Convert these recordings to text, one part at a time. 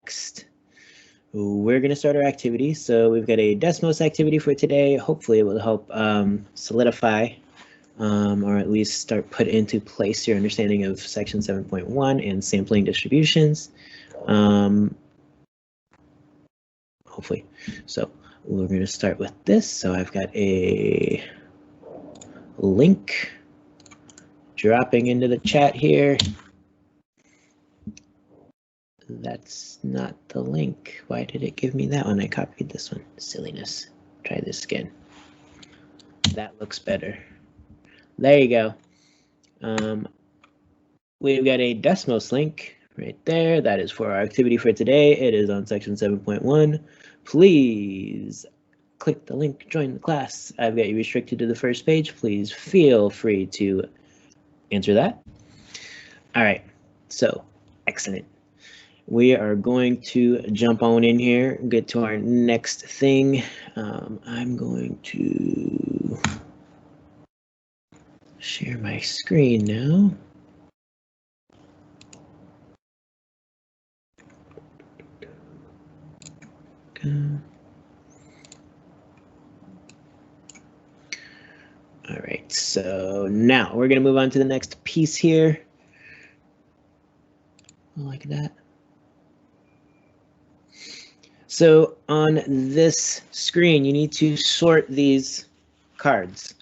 next, we're going to start our activity. So we've got a Desmos activity for today. Hopefully it will help solidify or at least start put into place your understanding of section 7.1 and sampling distributions. Hopefully. So we're going to start with this. So I've got a link dropping into the chat here. That's not the link. Why did it give me that one? I copied this one. Silliness. Try this again. That looks better. There you go. We've got a Desmos link right there. That is for our activity for today. It is on section 7.1. Please click the link, join the class. I've got you restricted to the first page. Please feel free to answer that. All right, so excellent. We are going to jump on in here, get to our next thing. I'm going to share my screen now. All right, so now we're going to move on to the next piece here. Like that. So on this screen, you need to sort these cards,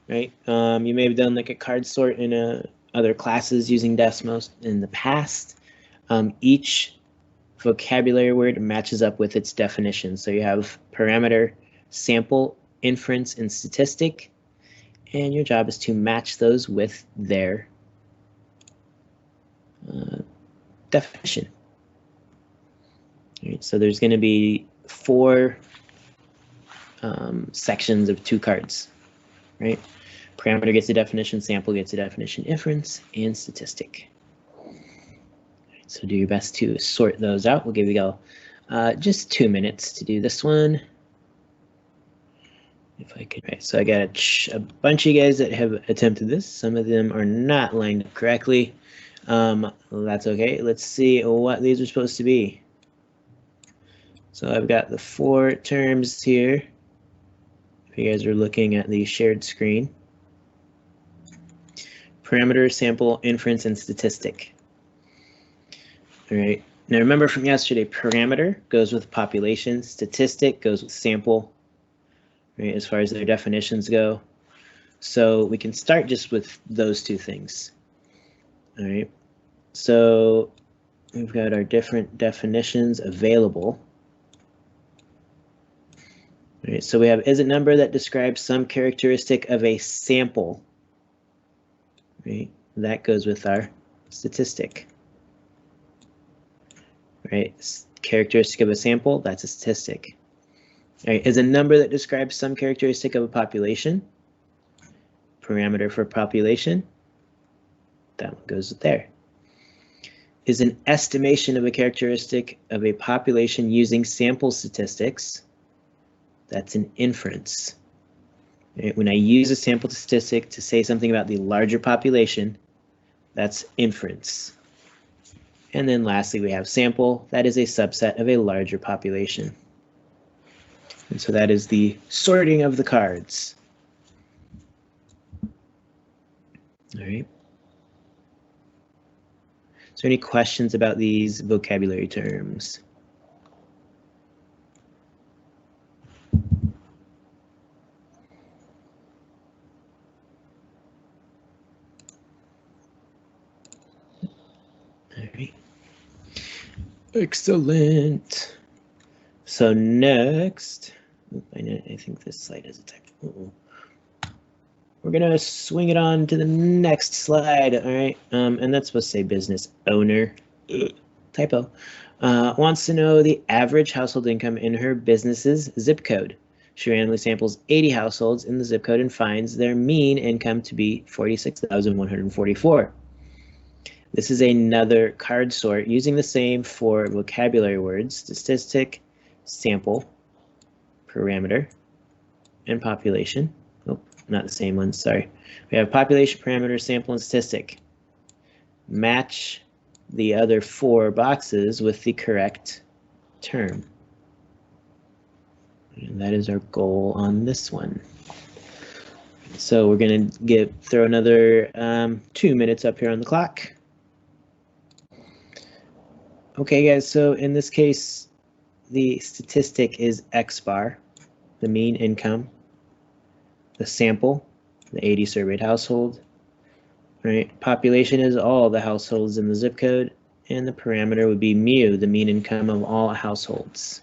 right? You may have done like a card sort in other classes using Desmos in the past. Each vocabulary word matches up with its definition. So you have parameter, sample, inference, and statistic. And your job is to match those with their definition. Right, so there's going to be 4 sections of 2 cards, right? Parameter gets a definition, sample gets a definition, inference, and statistic. Right, so do your best to sort those out. We'll give you all just 2 minutes to do this one. If I could, right, so I got a bunch of you guys that have attempted this. Some of them are not lined up correctly. That's okay. Let's see what these are supposed to be. So I've got the 4 terms here. If you guys are looking at the shared screen. Parameter, sample, inference, and statistic. All right. Now remember from yesterday, parameter goes with population, statistic goes with sample, right, as far as their definitions go. So we can start just with those 2 things. All right. So we've got our different definitions available. All right, so we have is a number that describes some characteristic of a sample. Right, that goes with our statistic. Right, characteristic of a sample, that's a statistic. All right, is a number that describes some characteristic of a population. Parameter for population, that one goes there. Is an estimation of a characteristic of a population using sample statistics. That's an inference. Right? When I use a sample statistic to say something about the larger population, that's inference. And then lastly, we have sample. That is a subset of a larger population. And so that is the sorting of the cards. All right. Is there any questions about these vocabulary terms? All right. Excellent. So next, I think this slide has a typo. We're gonna swing it on to the next slide. All right, and that's supposed to say business owner. Typo. Wants to know the average household income in her business's zip code. She randomly samples 80 households in the zip code and finds their mean income to be $46,144. This is another card sort using the same 4 vocabulary words: statistic, sample, parameter, and population. Oh, not the same ones, sorry. We have population, parameter, sample, and statistic. Match the other 4 boxes with the correct term. And that is our goal on this one. So we're going to throw another 2 minutes up here on the clock. Okay, guys, so in this case, the statistic is X bar, the mean income, the sample, the 80 surveyed household, right? Population is all the households in the zip code, and the parameter would be mu, the mean income of all households.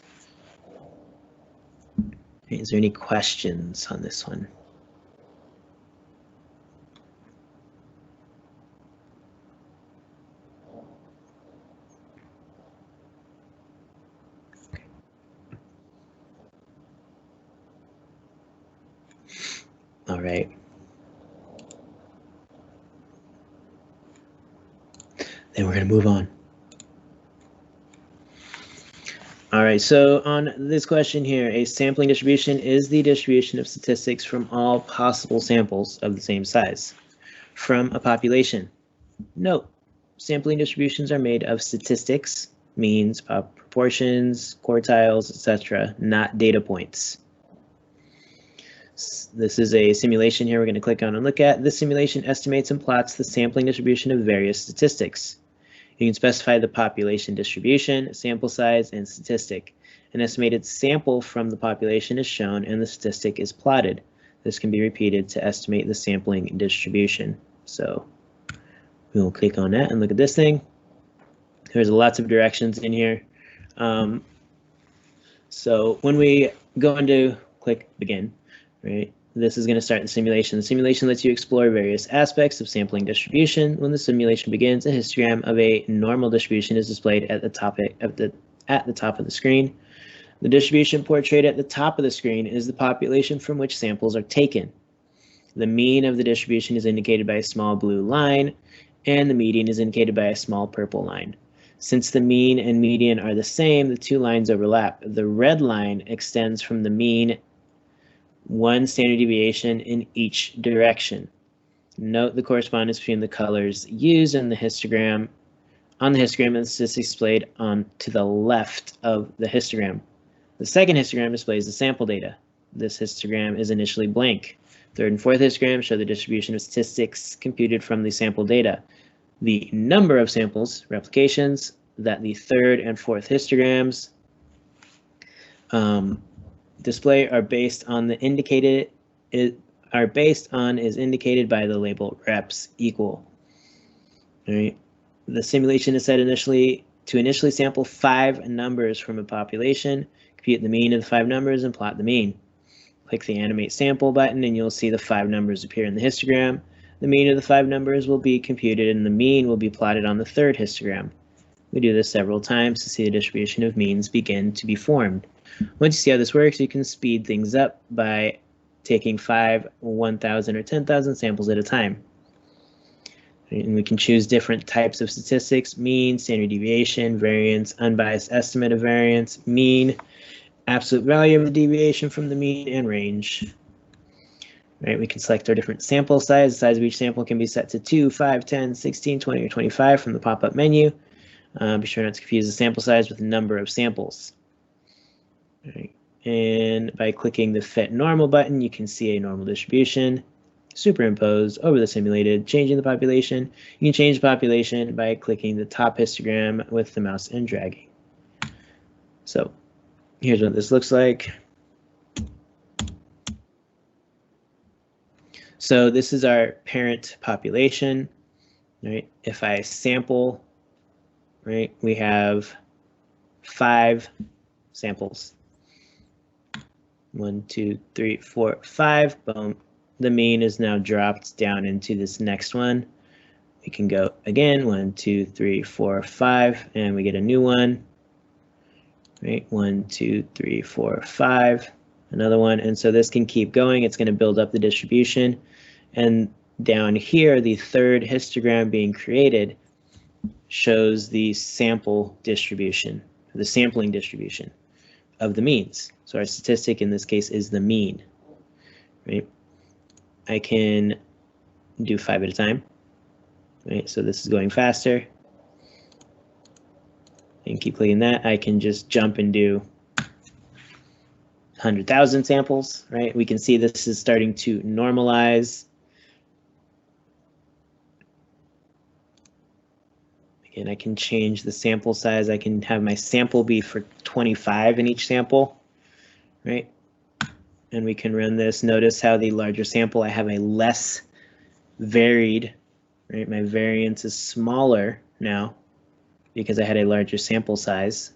Okay, is there any questions on this one? All right. Then we're going to move on. All right, so on this question here, a sampling distribution is the distribution of statistics from all possible samples of the same size from a population. Note, sampling distributions are made of statistics, means, proportions, quartiles, etc., not data points. This is a simulation here we're going to click on and look at. This simulation estimates and plots the sampling distribution of various statistics. You can specify the population distribution, sample size, and statistic. An estimated sample from the population is shown and the statistic is plotted. This can be repeated to estimate the sampling distribution. So we will click on that and look at this thing. There's lots of directions in here. So when we go into click begin, right, this is going to start the simulation. The simulation lets you explore various aspects of sampling distribution. When the simulation begins, a histogram of a normal distribution is displayed at the top of the screen. The distribution portrayed at the top of the screen is the population from which samples are taken. The mean of the distribution is indicated by a small blue line, and the median is indicated by a small purple line. Since the mean and median are the same, the two lines overlap. The red line extends from the mean 1 standard deviation in each direction. Note the correspondence between the colors used in the histogram. On the histogram, and the statistics displayed on to the left of the histogram. The second histogram displays the sample data. This histogram is initially blank. Third and fourth histogram show the distribution of statistics computed from the sample data. The number of samples, replications, that the third and fourth histograms display are based on is indicated by the label reps equal. All right. The simulation is set initially sample 5 numbers from a population, compute the mean of the 5 numbers, and plot the mean. Click the animate sample button and you'll see the 5 numbers appear in the histogram. The mean of the 5 numbers will be computed and the mean will be plotted on the third histogram. We do this several times to see the distribution of means begin to be formed. Once you see how this works, you can speed things up by taking 5, 1,000, or 10,000 samples at a time. And we can choose different types of statistics: mean, standard deviation, variance, unbiased estimate of variance, mean, absolute value of the deviation from the mean, and range. Right, we can select our different sample size. The size of each sample can be set to 2, 5, 10, 16, 20, or 25 from the pop-up menu. Be sure not to confuse the sample size with the number of samples. All right. And by clicking the Fit Normal button, you can see a normal distribution superimposed over the simulated, changing the population. You can change the population by clicking the top histogram with the mouse and dragging. So here's what this looks like. So this is our parent population, right? If I sample, right, we have 5 samples. 1, 2, 3, 4, 5. Boom. The mean is now dropped down into this next one. We can go again, 1, 2, 3, 4, 5, and we get a new one. Right, 1, 2, 3, 4, 5, another one, and so this can keep going. It's going to build up the distribution, and down here, the third histogram being created shows the sample distribution, the sampling distribution of the means. So our statistic in this case is the mean. Right, I can do 5 at a time. Right, so this is going faster. and keep clicking that, I can just jump and do 100,000 samples, right? We can see this is starting to normalize. Again, I can change the sample size. I can have my sample be for 25 in each sample, right? And we can run this. Notice how the larger sample, I have a less varied, right? My variance is smaller now because I had a larger sample size.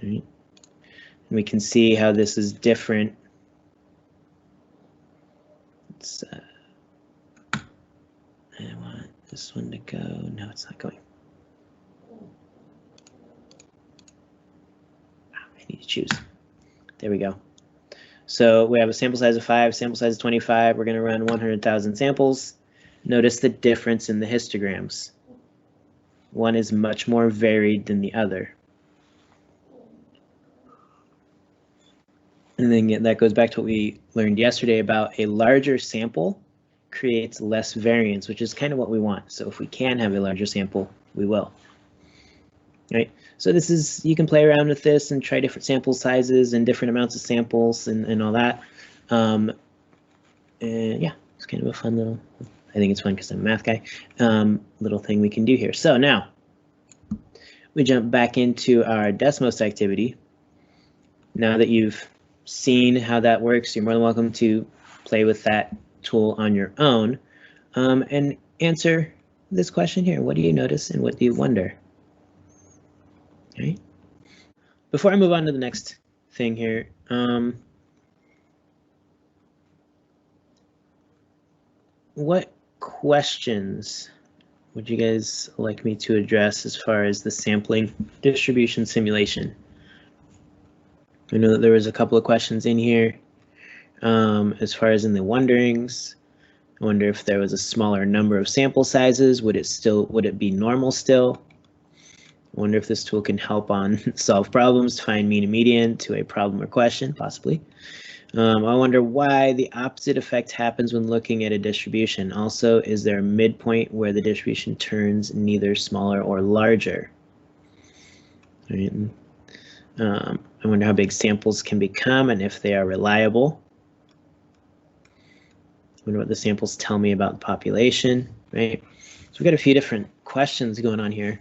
Right? And we can see how this is different. It's, I want this one to go. No, it's not going. I need to choose. There we go. So we have a sample size of 5, sample size of 25. We're going to run 100,000 samples. Notice the difference in the histograms. One is much more varied than the other. And then that goes back to what we learned yesterday about a larger sample creates less variance, which is kind of what we want. So if we can have a larger sample, we will. Right? So this is, you can play around with this and try different sample sizes and different amounts of samples and all that. And yeah, it's kind of a fun little, I think it's fun because I'm a math guy, little thing we can do here. So now we jump back into our Desmos activity. Now that you've seen how that works, you're more than welcome to play with that tool on your own and answer this question here. What do you notice and what do you wonder? Okay. Before I move on to the next thing here, what questions would you guys like me to address as far as the sampling distribution simulation? I know that there was a couple of questions in here as far as in the wonderings. I wonder if there was a smaller number of sample sizes, would it be normal still? I wonder if this tool can help on solve problems, find mean and median to a problem or question, possibly. I wonder why the opposite effect happens when looking at a distribution. Also, is there a midpoint where the distribution turns neither smaller or larger? Right. I wonder how big samples can become and if they are reliable. I wonder what the samples tell me about the population, right? So we've got a few different questions going on here.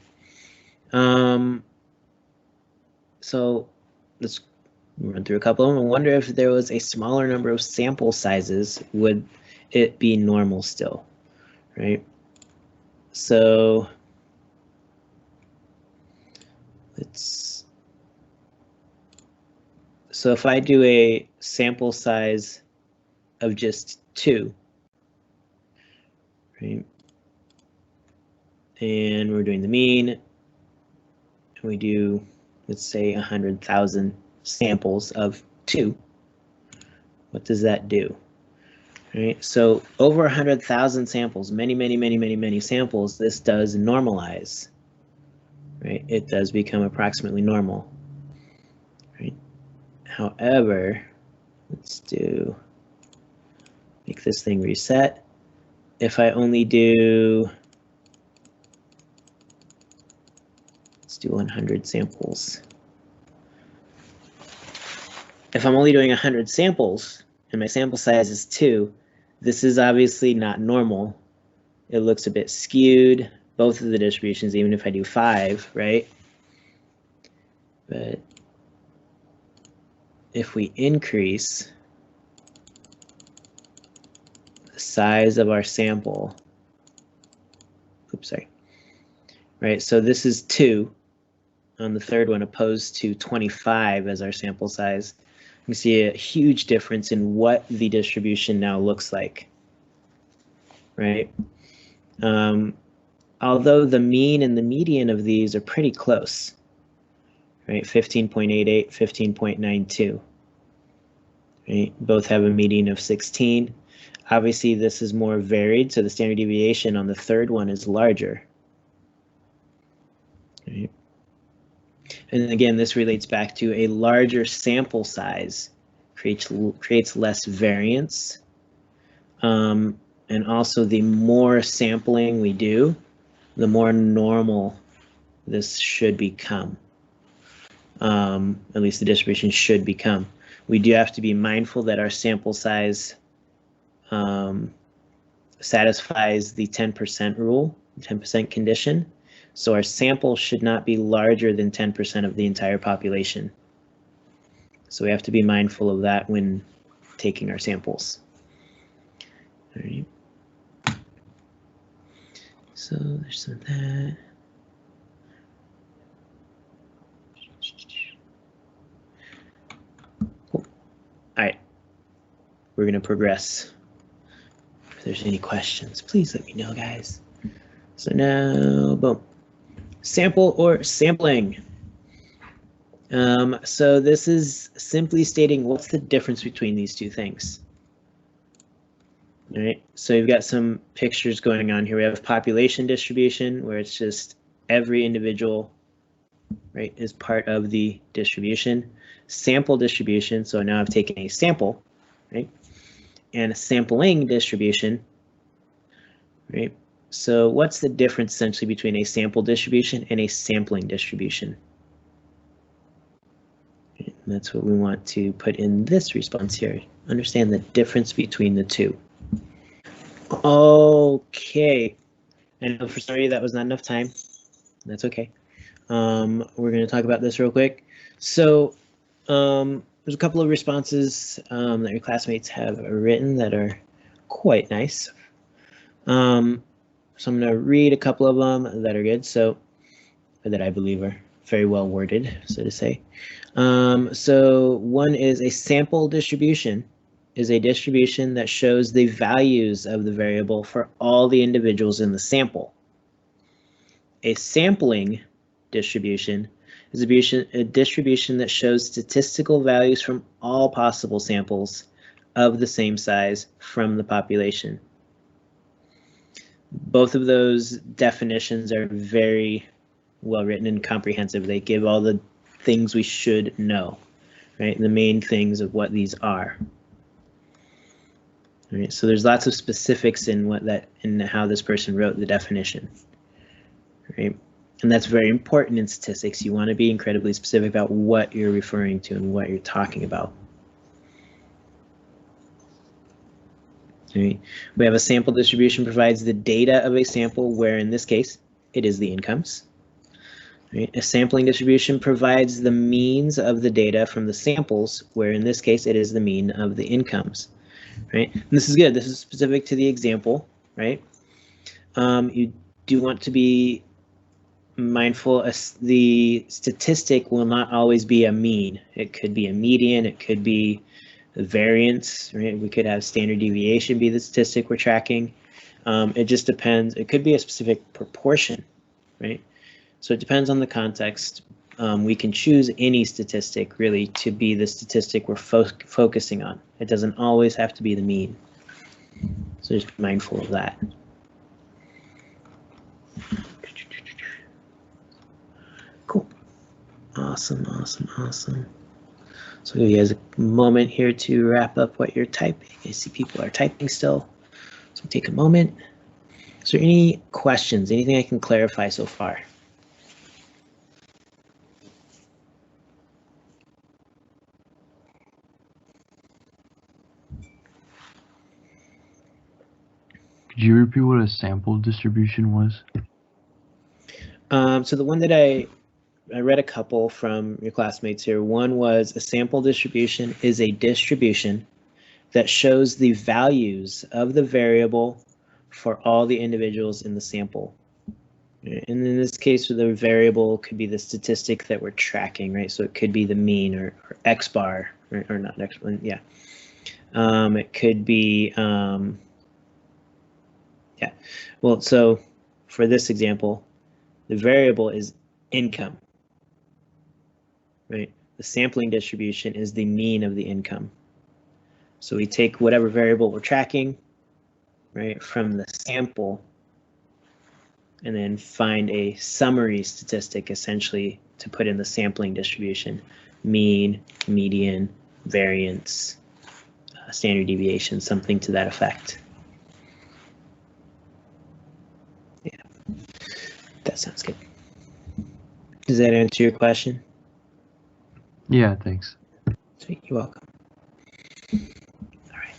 So let's run through a couple of them. I wonder if there was a smaller number of sample sizes, would it be normal still, right? So if I do a sample size of just 2, right? And we're doing the mean, and we do, let's say 100,000 samples of 2. What does that do? Right, so over 100,000 samples, many samples, this does normalize. Right, it does become approximately normal. Right. However, make this thing reset. If I only do, let's do 100 samples. If I'm only doing 100 samples and my sample size is 2, this is obviously not normal. It looks a bit skewed, both of the distributions, even if I do 5, right? But if we increase the size of our sample, oops, sorry. Right, so this is 2 on the third one opposed to 25 as our sample size. You see a huge difference in what the distribution now looks like, right? Although the mean and the median of these are pretty close, right? 15.88, 15.92, right? Both have a median of 16. Obviously, this is more varied, so the standard deviation on the third one is larger, right? And again, this relates back to a larger sample size creates less variance. And also the more sampling we do, the more normal this should become. At least the distribution should become. We do have to be mindful that our sample size satisfies the 10% rule, 10% condition. So our sample should not be larger than 10% of the entire population. So we have to be mindful of that when taking our samples. All right. So there's some of that. Cool. All right. We're going to progress. If there's any questions, please let me know, guys. So now, boom. Sample or sampling. So this is simply stating what's the difference between these two things. All right, so you've got some pictures going on here. We have population distribution, where it's just every individual, right, is part of the distribution. Sample distribution, so now I've taken a sample, right, and a sampling distribution, right? So what's the difference essentially between a sample distribution and a sampling distribution? And that's what we want to put in this response here. Understand the difference between the two. Okay, I know for some of you that was not enough time. That's okay. We're going to talk about this real quick. So there's a couple of responses that your classmates have written that are quite nice. So I'm going to read a couple of them that are good, so that I believe are very well worded, so to say. So one is a sample distribution is a distribution that shows the values of the variable for all the individuals in the sample. A sampling distribution is a distribution that shows statistical values from all possible samples of the same size from the population. Both of those definitions are very well written and comprehensive. They give all the things we should know, right? The main things of what these are. All right, so there's lots of specifics in how this person wrote the definition, right? And that's very important in statistics. You want to be incredibly specific about what you're referring to and what you're talking about. Right. We have a sample distribution provides the data of a sample, where in this case it is the incomes. Right. A sampling distribution provides the means of the data from the samples, where in this case it is the mean of the incomes. Right. And this is good. This is specific to the example. Right. You do want to be mindful. The statistic will not always be a mean. It could be a median. It could be the variance, right? We could have standard deviation be the statistic we're tracking. It just depends. It could be a specific proportion, right? So it depends on the context. We can choose any statistic really to be the statistic we're focusing on. It doesn't always have to be the mean. So just be mindful of that. Cool. Awesome, awesome, awesome. So give you guys a moment here to wrap up what you're typing. I see people are typing still, so take a moment. Is there any questions, anything I can clarify so far? Could you repeat what a sample distribution was? So the one that I read a couple from your classmates here. One was a sample distribution is a distribution that shows the values of the variable for all the individuals in the sample. And in this case, the variable could be the statistic that we're tracking, right? So it could be the mean or X bar, or not X bar, yeah. It could be, yeah. Well, so for this example, the variable is income. Right, the sampling distribution is the mean of the income. So we take whatever variable we're tracking, right, from the sample, and then find a summary statistic essentially to put in the sampling distribution: mean, median, variance, standard deviation, something to that effect. Yeah, that sounds good. Does that answer your question? Yeah, thanks. Sweet, you're welcome. All right.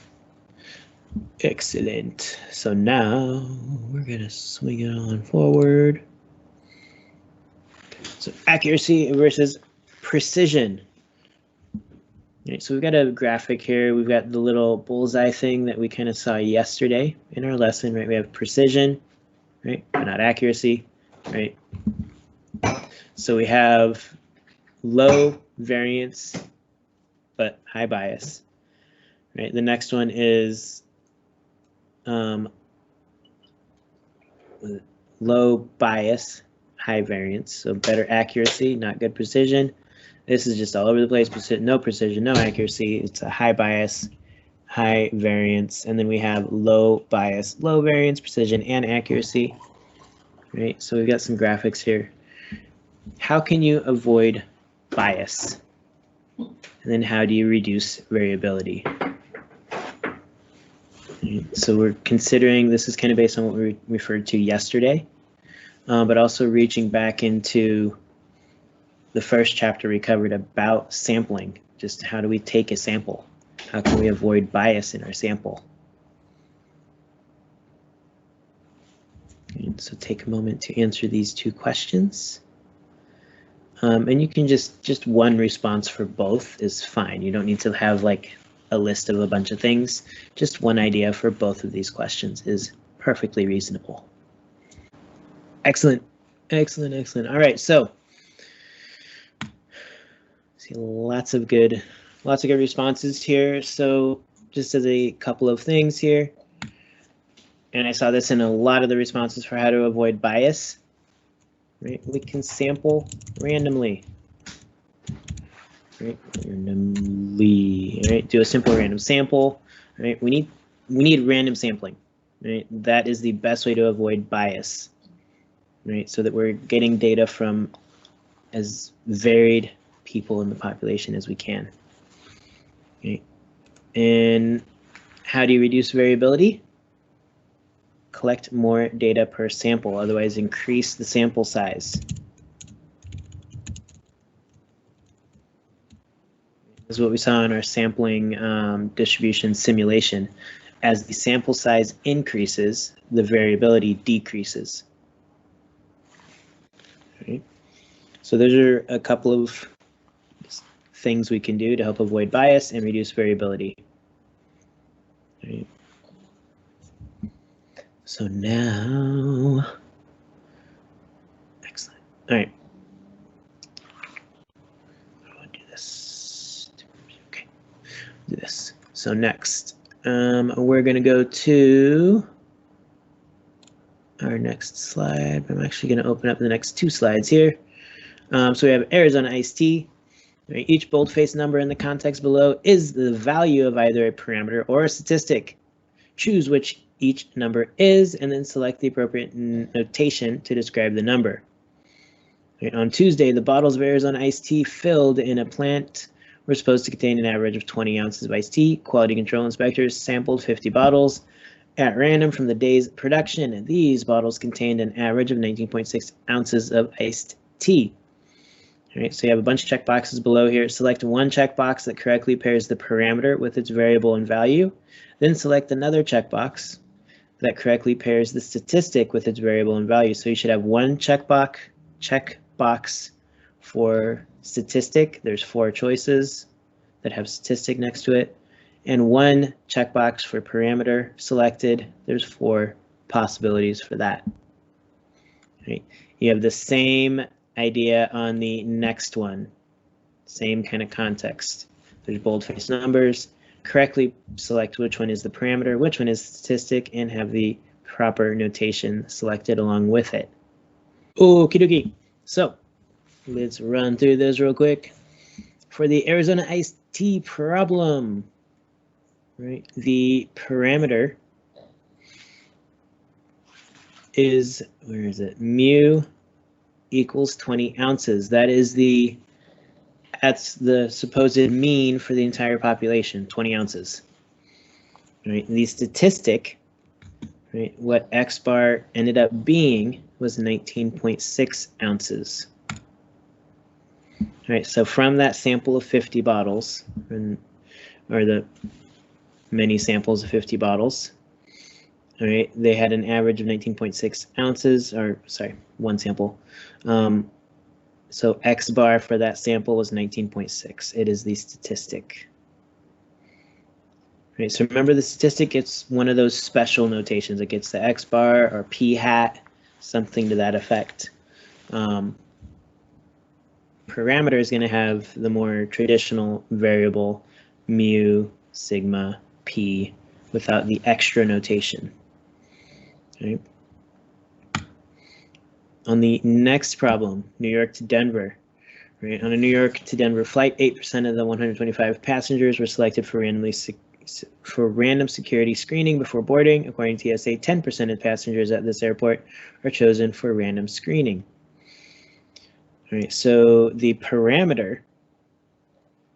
Excellent. So now we're gonna swing it on forward. So accuracy versus precision. Right, so we've got a graphic here. We've got the little bullseye thing that we kind of saw yesterday in our lesson, right? We have precision, right, but not accuracy, right? So we have low variance, but high bias, right? The next one is low bias, high variance, so better accuracy, not good precision. This is just all over the place, no precision, no accuracy. It's a high bias, high variance, and then we have low bias, low variance, precision, and accuracy, right? So we've got some graphics here. How can you avoid bias? And then how do you reduce variability? Right, so we're considering, this is kind of based on what we referred to yesterday, but also reaching back into the first chapter we covered about sampling. Just how do we take a sample? How can we avoid bias in our sample? And so take a moment to answer these two questions. And you can just one response for both is fine. You don't need to have like a list of a bunch of things. Just one idea for both of these questions is perfectly reasonable. Excellent, excellent, excellent. All right, so see lots of good responses here. So just as a couple of things here, and I saw this in a lot of the responses for how to avoid bias, right? We can sample randomly, right? Randomly, right? Do a simple random sample, right? We need random sampling, right? That is the best way to avoid bias, right? So that we're getting data from as varied people in the population as we can. Okay. And how do you reduce variability? Collect more data per sample, otherwise increase the sample size. This is what we saw in our sampling distribution simulation. As the sample size increases, the variability decreases. Okay. So those are a couple of things we can do to help avoid bias and reduce variability. Right. So now, excellent. All right. I want to do this. Okay, do this. So next, we're going to go to our next slide. I'm actually going to open up the next two slides here. So we have Arizona iced tea. Right, each boldface number in the context below is the value of either a parameter or a statistic. Choose which each number is, and then select the appropriate notation to describe the number. Right, on Tuesday, the bottles of Arizona iced tea filled in a plant were supposed to contain an average of 20 ounces of iced tea. Quality control inspectors sampled 50 bottles at random from the day's production. These bottles contained an average of 19.6 ounces of iced tea. All right, so you have a bunch of checkboxes below here. Select one checkbox that correctly pairs the parameter with its variable and value. Then select another checkbox that correctly pairs the statistic with its variable and value. So you should have one checkbox for statistic. There's 4 choices that have statistic next to it. And one checkbox for parameter selected. There's 4 possibilities for that. All right, you have the same idea on the next one, same kind of context. There's boldface numbers. Correctly select which one is the parameter, which one is statistic, and have the proper notation selected along with it. Okie dokie. So let's run through those real quick. For the Arizona iced tea problem, right? The parameter is, where is it? Mu equals 20 ounces. That's the supposed mean for the entire population, 20 ounces. Right? The statistic, right, what X bar ended up being was 19.6 ounces. All right, so from that sample of 50 bottles, or the many samples of 50 bottles, all right, they had an average of 19.6 ounces, or sorry, one sample. So X bar for that sample was 19.6. It is the statistic. Right, so remember the statistic gets one of those special notations. It gets the X bar or P hat, something to that effect. Parameter is going to have the more traditional variable mu, sigma, p without the extra notation. Okay. On the next problem, New York to Denver. Right, on a New York to Denver flight, 8% of the 125 passengers were selected for random security screening before boarding. According to TSA, 10% of passengers at this airport are chosen for random screening. All right, so the parameter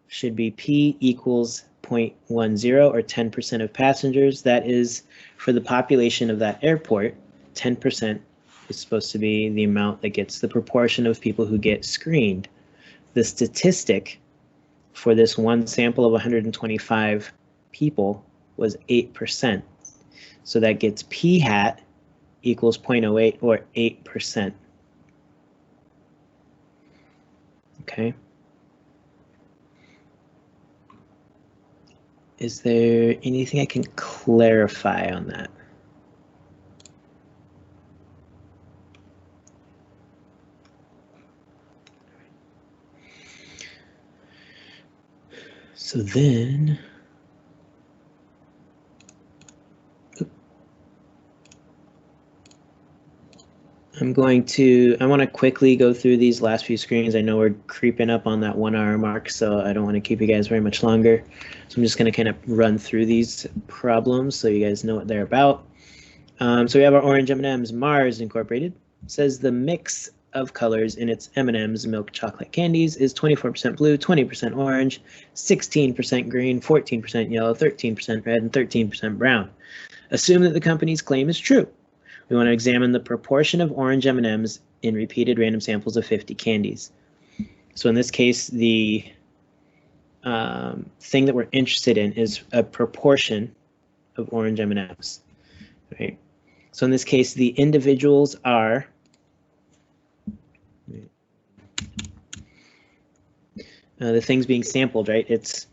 should be P equals 0.10 or 10% of passengers. That is for the population of that airport. 10% is supposed to be the amount that gets the proportion of people who get screened. The statistic for this one sample of 125 people was 8%. So that gets P hat equals 0.08 or 8%. Okay. Is there anything I can clarify on that? So then, I want to quickly go through these last few screens. I know we're creeping up on that 1 hour mark, so I don't want to keep you guys very much longer. So I'm just going to kind of run through these problems so you guys know what they're about. So we have our orange M&M's. Mars Incorporated says the mix of colors in its M&M's milk chocolate candies is 24% blue, 20% orange, 16% green, 14% yellow, 13% red, and 13% brown. Assume that the company's claim is true. We want to examine the proportion of orange M&M's in repeated random samples of 50 candies. So in this case, the thing that we're interested in is a proportion of orange M&M's. Right? So in this case, the individuals are the things being sampled, right? It's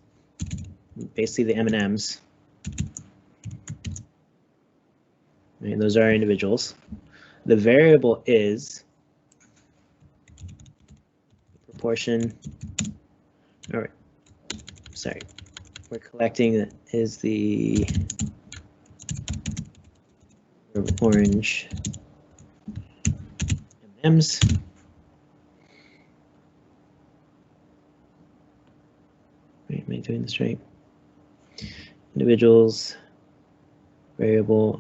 basically the M&M's. Right, those are our individuals. The variable is the proportion. All right, sorry, we're collecting that is the orange M&M's. Wait, am I doing this right? Individuals, variable.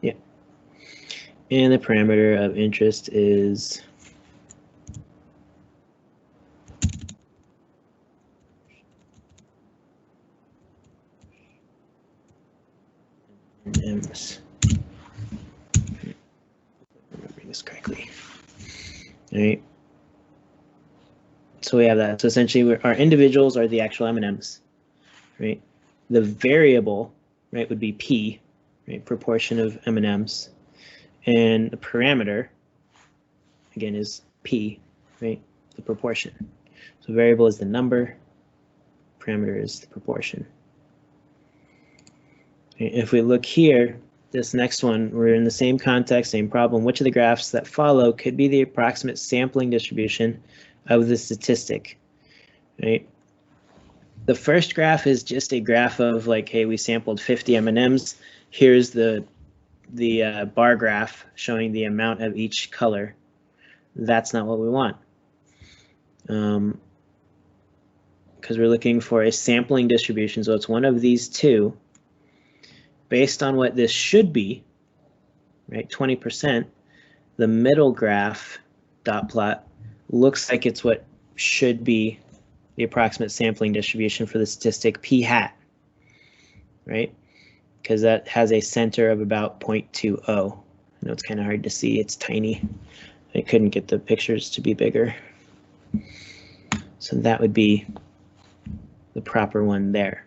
Yeah. And the parameter of interest is M&M's. Remembering this correctly. All right. So we have that. So essentially, our individuals are the actual M&M's, right? The variable, right, would be P, right, proportion of M&M's, and the parameter, again, is P, right, the proportion. So variable is the number, parameter is the proportion. Okay, if we look here, this next one, we're in the same context, same problem. Which of the graphs that follow could be the approximate sampling distribution of the statistic, right? The first graph is just a graph of like, hey, we sampled 50 M&M's. Here's the bar graph showing the amount of each color. That's not what we want. Because we're looking for a sampling distribution. So it's one of these two. Based on what this should be, right, 20%, the middle graph dot plot looks like it's what should be the approximate sampling distribution for the statistic P hat. right? Because that has a center of about 0.20. I know it's kind of hard to see, it's tiny. I couldn't get the pictures to be bigger. So that would be the proper one there.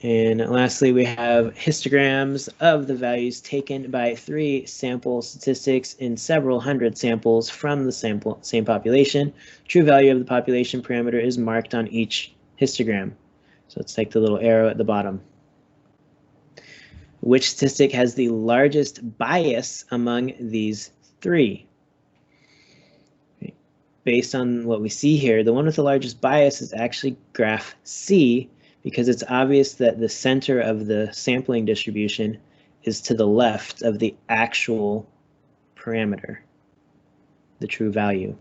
And lastly, we have histograms of the values taken by 3 sample statistics in several hundred samples from the same population. True value of the population parameter is marked on each histogram. So it's like the little arrow at the bottom. Which statistic has the largest bias among these 3? Based on what we see here, the one with the largest bias is actually graph C, because it's obvious that the center of the sampling distribution is to the left of the actual parameter, the true value.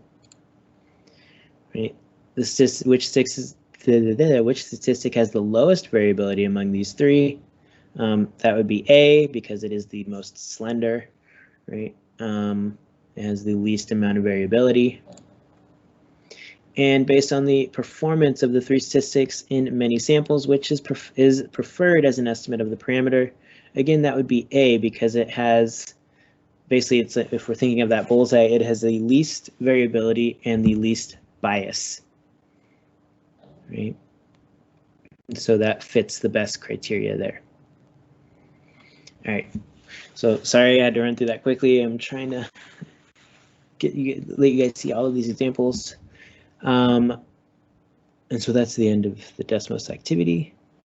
Right? Which statistic has the lowest variability among these 3? That would be A, because it is the most slender, right? It has the least amount of variability. And based on the performance of the 3 statistics in many samples, which is preferred as an estimate of the parameter, again, that would be A, because it has, basically, it's if we're thinking of that bullseye, it has the least variability and the least bias, right? And so that fits the best criteria there. All right, so sorry I had to run through that quickly. I'm trying to let you guys see all of these examples. And so that's the end of the Desmos activity.